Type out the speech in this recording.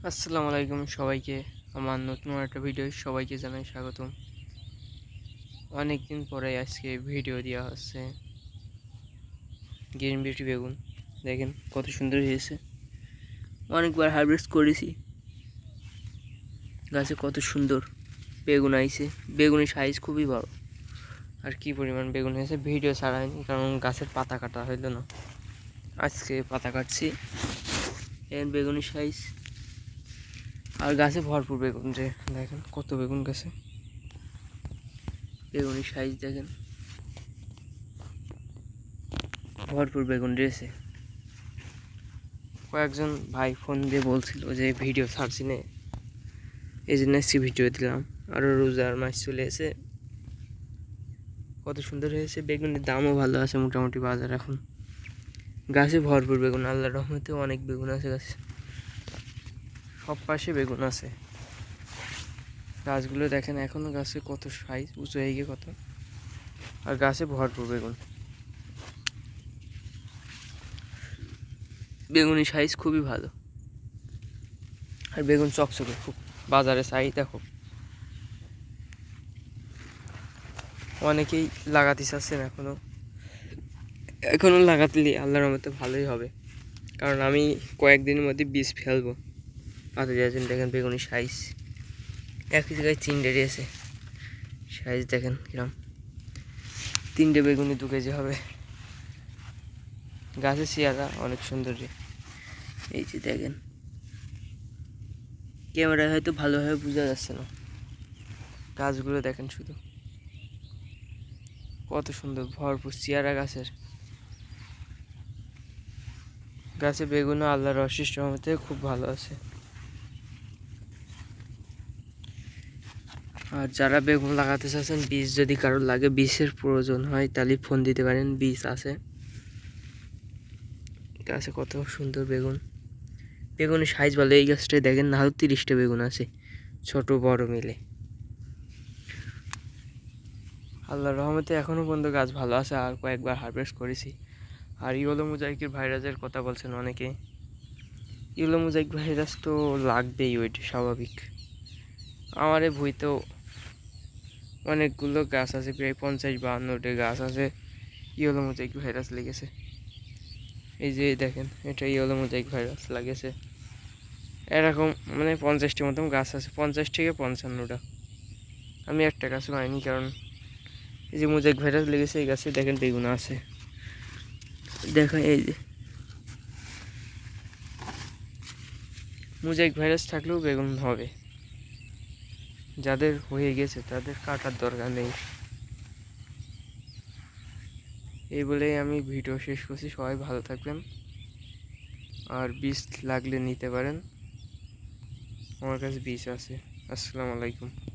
আসসালামু আলাইকুম সবাইকে। আমার নতুন একটা ভিডিও সবাইকে জানাই স্বাগতম। অনেক দিন পরে আজকে ভিডিও দেওয়া হচ্ছে। গ্রিন বিউটি বেগুন দেখেন কত সুন্দর হয়েছে। অনেকবার হারভেস্ট করেছি, গাছে কত সুন্দর বেগুন আইছে। বেগুনের সাইজ খুবই বড়, আর কি পরিমাণ বেগুন হয়েছে ভিডিও ছাড়া হয়নি, কারণ গাছের পাতা কাটা হইল না। আজকে পাতা কাটছি, বেগুনের সাইজ আর গাছে ভরপুর বেগুন। যে দেখেন কত বেগুন গাছে, বেগুনের সাইজ দেখেন, ভরপুর বেগুন রয়েছে। কয়েকজন ভাই ফোন দিয়ে বলছিল যে ভিডিও ছাড়ছি না, এই জন্য এসছি ভিডিও দিলাম। আরও রোজার মাস চলে এসে কত সুন্দর হয়েছে। বেগুনের দামও ভালো আছে মোটামুটি বাজার এখন। গাছে ভরপুর বেগুন, আল্লাহর রহমতে অনেক বেগুন আছে গাছে, সব পাশে বেগুন আছে। গাছগুলো দেখেন এখনও গাছে কত সাইজ উঁচু হয়ে গিয়ে কত, আর গাছে ভরপুর বেগুন। বেগুনের সাইজ খুবই ভালো, আর বেগুন চকচকে খুব, বাজারে চাহিদা খুব। অনেকেই লাগাতে চাচ্ছেন এখনও লাগাতে আল্লাহর রহমতে ভালোই হবে, কারণ আমি কয়েকদিনের মধ্যে বীজ ফেলবো। পাতা দিয়েছেন দেখেন বেগুনের সাইজ, একই জায়গায় তিনটে দিয়েছে। সাইজ দেখেন কিরম, তিনটে বেগুনি 2 কেজি হবে। গাছের চেয়ারা অনেক সুন্দর। এই যে দেখেন, ক্যামেরায় হয়তো ভালোভাবে বোঝা যাচ্ছে না, গাছগুলো দেখেন শুধু কত সুন্দর, ভরপুর চেয়ারা গাছের। গাছে বেগুনও আল্লাহর অশেষ রহমতে খুব ভালো আছে। আর যারা বেগুন লাগাতে চাচ্ছেন, বীজ যদি কারোর লাগে, বীজের প্রয়োজন হয় তাহলে ফোন দিতে পারেন, বীজ আছে। গাছে কত সুন্দর বেগুন, বেগুনের সাইজ ভালো। এই গাছটায় দেখেন না, 30টা বেগুন আছে, ছোট বড় মিলে। আল্লাহর রহমতে এখনও পর্যন্ত গাছ ভালো আছে, আর কয়েকবার হারভেস্ট করেছি। আর ইয়েলো মোজাইকের ভাইরাসের কথা বলছেন অনেকে, ইয়েলো মোজাইক ভাইরাস তো লাগবেই, ওইটা স্বাভাবিক। আমার এই ভুঁইতেও অনেকগুলো গাছ আছে, প্রায় 50-52টা গাছ আছে, ইয়েলো মোজাইক ভাইরাস লেগেছে। এই যে দেখেন, এটা ইয়েলো মোজাইক ভাইরাস লাগেছে। এরকম মানে 50টি মতন গাছ আছে, 50 থেকে 55টা। আমি একটা গাছ পাইনি, কারণ এই যে মোজাইক ভাইরাস লেগেছে এই গাছে দেখেন বেগুন আছে। দেখেন এই যে মোজাইক ভাইরাস থাকলেও বেগুন হবে, যাদের হয়ে গেছে তাদের কাটার দরকার নেই। এই বলেই আমি ভিডিও শেষ করছি। সবাই ভালো থাকবেন, আর বীজ লাগলে নিতে পারেন, আমার কাছে বীজ আছে। আসসালামু আলাইকুম।